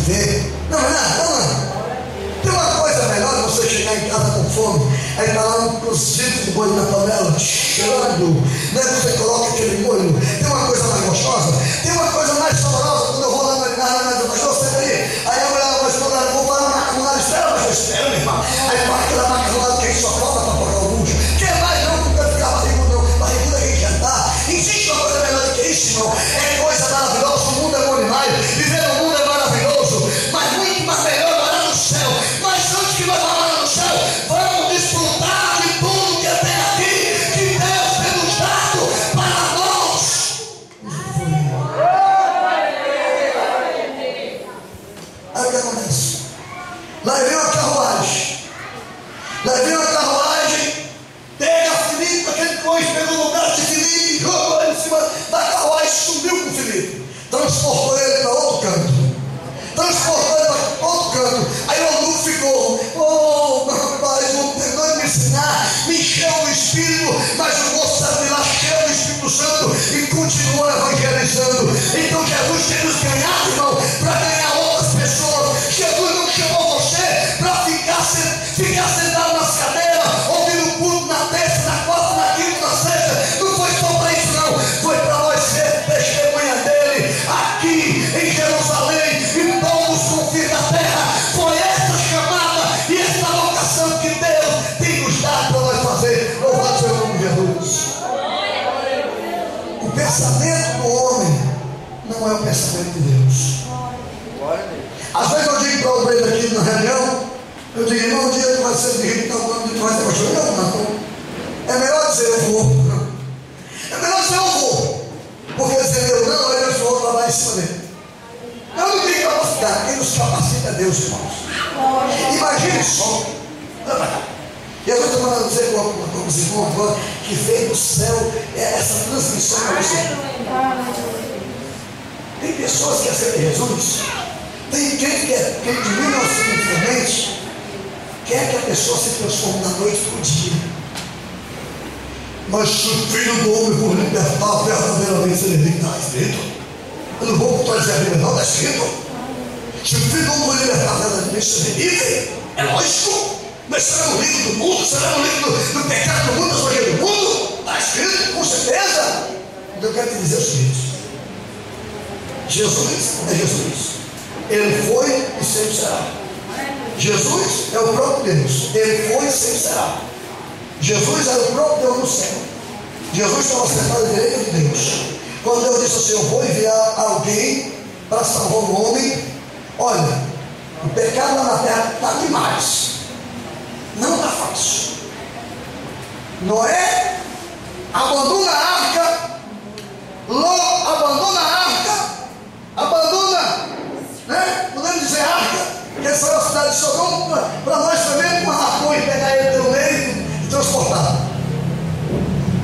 viver. Não é nada, não. Tem uma coisa melhor você chegar em casa com fome, aí está lá um cozido de molho na panela, cheirando, né? Você coloca aquele molho. Tem uma coisa mais gostosa, tem uma coisa mais saborosa. Quando eu vou lá na pastor, senta aí a mulher vai falar, vou falar uma macarronada, espera, meu irmão. Aí para aquela macarronada que a gente só falta para pagar o bucho. Quer mais não, porque vai ficar barrigudo a gente jantar. Existe uma coisa melhor do que isso, irmão. É coisa maravilhosa, o mundo é bom demais, viver no mundo é maravilhoso, mas muito mais melhor morar no céu. Mas antes que nós vamos no céu, vamos desfrutar de tudo que tem aqui, que Deus tem nos dado para nós. Aí o que acontece? Lá vem uma carruagem. Pega Filipe, aquele coisa, pegou o lugar de Filipe, jogou ele em cima da carruagem, subiu com Filipe, transportou ele para outro canto. Aí o Eunuco ficou, meu pai, não tentou me ensinar, me encheu o Espírito, mas o moço sabe lá, cheio do Espírito Santo e continuou evangelizando. Então Jesus tem nos ganhado, irmão, para ganhar outras pessoas. Jesus não chamou você para ficar sentado nas cadeiras, ouvindo o culto na terça, na quarta, na quinta, na sexta. Não foi só para isso, não. Foi para nós ser testemunha dele aqui em Jerusalém e todos os confins da terra. Foi essa chamada e essa vocação que Deus tem nos dado para nós fazer. Louvado seja o nome de Jesus. O pensamento do homem não é o pensamento de Deus. Às vezes eu digo para o obreiro aqui na reunião, eu digo, irmão, um dia tu vai ser de rico, então quando tu vai ser pastor, não. É melhor dizer eu vou. É melhor dizer eu vou. Porque dizer eu não, aí eu vou trabalhar em cima dele. Eu não tenho capacidade, quem nos capacita é Deus, irmãos. Imagine só. E eu estou mandando dizer com os irmãos agora que veio do céu essa transmissão para você. Tem pessoas que aceitam Jesus. Tem quem quer, quem de 1920 quer que a pessoa se transforme da noite para o dia. Mas se o Filho do Homem for libertar verdadeiramente, ele está escrito. Eu não vou contradizer a Bíblia, não, está escrito. Se o Filho do Homem for libertar verdadeiramente, ele livre. É lógico. Mas será no livro do mundo? Será no livro do pecado do mundo, da sujeira do mundo? Está escrito, com certeza. Então eu quero te dizer o seguinte: Jesus é Jesus. Ele foi e sempre será. Jesus é o próprio Deus. Ele foi e sempre será. Jesus era o próprio Deus no céu. Jesus estava sentado à direita de Deus. Quando Deus disse assim: eu vou enviar alguém para salvar o homem. Olha, o pecado lá na terra está demais. Não está fácil. Noé abandona a arca. Ló abandona a arca. Abandona, né? Podemos dizer arca, que essa é a cidade de Sodoma. Para nós também, com uma rapão e pegar ele pelo meio e transportar.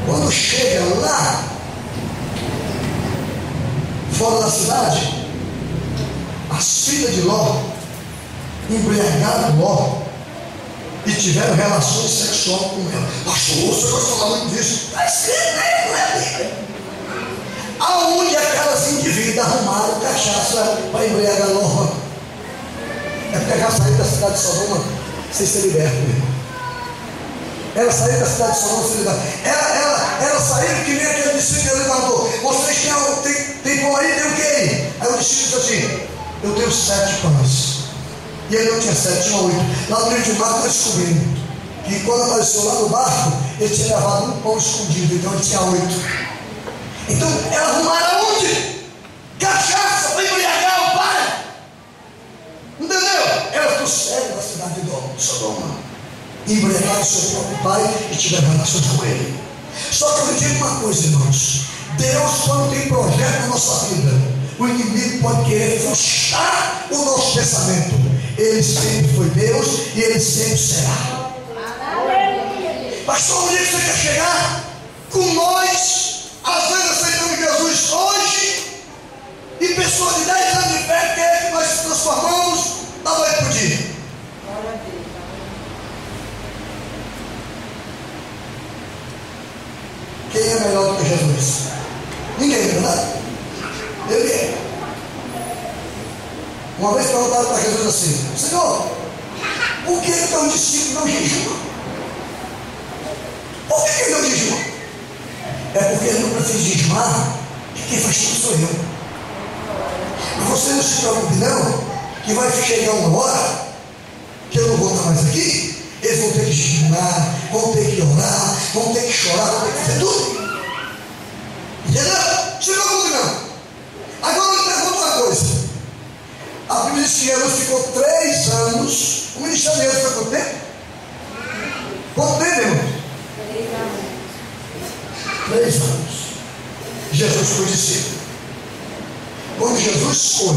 Quando chega lá fora da cidade, as filhas de Ló embriagaram Ló e tiveram relações sexuais com ela. Pastor, você vai falar muito disso? Está escrito, né? Não é Bíblia. Aonde aquelas indivíduos arrumaram cachaça para embriagar Ló? É porque ela saiu da cidade de Sodoma sem ser liberta, meu irmão. Ela saiu da cidade de Sodoma sem ser liberta. Ela saiu que nem aquele discípulo que ele mandou. Vocês tem pão aí, tem o que aí? Aí o discípulo disse assim: eu tenho 7 pães. E ele não tinha 7, tinha 8. Lá no meio de barco nós descobrimos que quando apareceu lá no barco, ele tinha levado um pão escondido, então ele tinha 8. Então ela arrumaram onde? Cachaça para embriagar o pai. Entendeu? Ela trouxeram da cidade de Sodoma, embriagaram o seu próprio pai e tiveram relações com ele. Só que eu digo uma coisa, irmãos: Deus, quando tem projeto na nossa vida, o inimigo pode querer frustrar o nosso pensamento. Ele sempre foi Deus e ele sempre será. Pastor, onde é que você quer chegar? Com nós, às vezes aceitamos Jesus hoje, e pessoas de 10 anos de fé querem que nós se transformamos da noite para o dia. Quem é melhor do que Jesus? Ninguém, verdade? Ele é. Uma Uma vez perguntaram para Jesus assim: Senhor, por que teu discípulo não jejua? Por que ele não jejua? É porque ele não precisa jejuar, que quem faz tudo sou eu. Mas você não se preocupe não, que vai chegar uma hora que eu não vou estar mais aqui. Eles vão ter que jejuar, vão ter que orar, vão ter que chorar, vão ter que fazer tudo. Entendeu? Se preocupe não. Agora eu pergunto uma coisa. A Bíblia diz que Jesus ficou 3 anos. O ministério de Jesus foi quanto tempo? Quanto tempo, irmão? 3 anos. Jesus foi discípulo. Quando Jesus foi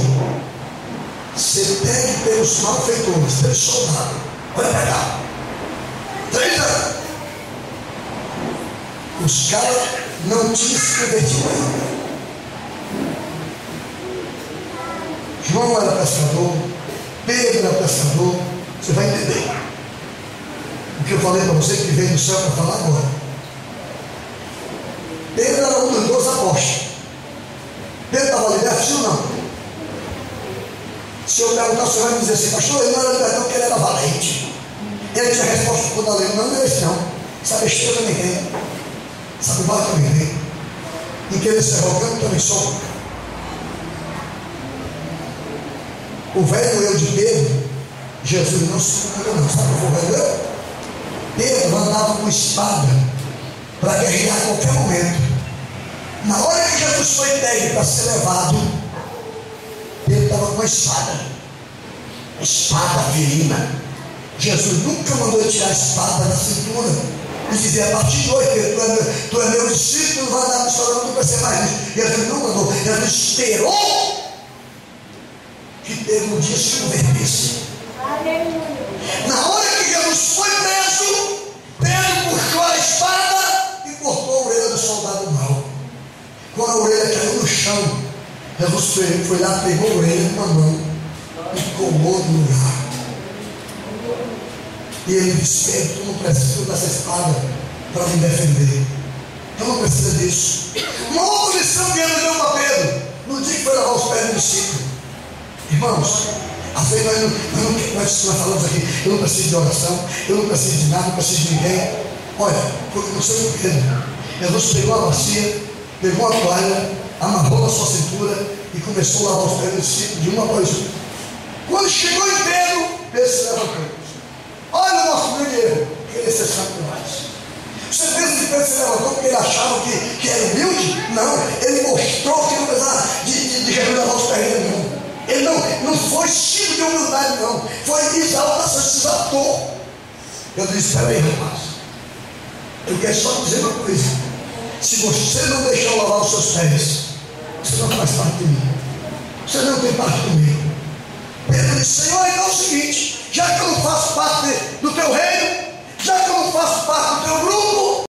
ser pego pelos malfeitores, pelos soldados, olha para cá, 3 anos. Os caras não tinham se convertido ainda. João era pescador, Pedro era pescador. Você vai entender o que eu falei para você, que veio do céu para falar agora. Pedro era um dos 12 apóstolos. Pedro estava liberto, sim ou não? Se eu perguntar, você vai me dizer assim: pastor, ele não era liberto porque ele era valente. Ele tinha resposta para toda a lei. Não é esse não. Sabe besteira também tem. Sabe mal também tem. Em querer ser arrogante também sou. O velho eu de Pedro, Jesus não se cumpriu não. Sabe o que foi o velho eu? Pedro andava com espada para guerrear a qualquer momento. Na hora que Jesus foi pego para ser levado, Pedro estava com a espada ferina. Jesus nunca mandou ele tirar a espada da cintura e dizer: a partir de hoje, Pedro, tu é meu discípulo, não vai dar missão, não vai ser mais isso. Jesus não mandou. Jesus esperou que Pedro um dia se convertesse. Na hora que Jesus foi preso, Pedro puxou a espada e cortou a orelha do soldado mau. Quando a orelha caiu no chão, Jesus foi lá, pegou a orelha com a mão e colou no lugar. E ele disse: Pedro, tu não precisa dessa espada para me defender. Tu não precisa disso. Uma outra lição que ele deu para Pedro no dia que foi lavar os pés do discípulo. Irmãos, às vezes nós falamos aqui: eu não preciso de oração, eu não preciso de nada, não preciso de ninguém. Olha, não sei o que Jesus pegou a bacia, pegou a toalha, amarrou na sua cintura e começou a lavar os pés do discípulo de uma após outra. Quando chegou em Pedro, Pedro se levantou. Olha o nosso grande erro, querer ser santo demais. Você pensa que Pedro se levantou porque ele achava que era humilde? Não, ele mostrou que não precisava de Jesus lavar os pés dele, não. Ele não foi estilo de humildade, não. Foi exaltação, se exaltou. Eu disse: espera aí, rapaz, eu quero só dizer uma coisa: se você não deixar eu lavar os seus pés, você não faz parte de mim, você não tem parte comigo. Pedro disse: Senhor, então é o seguinte, já que eu não faço parte do teu reino, já que eu não faço parte do teu grupo,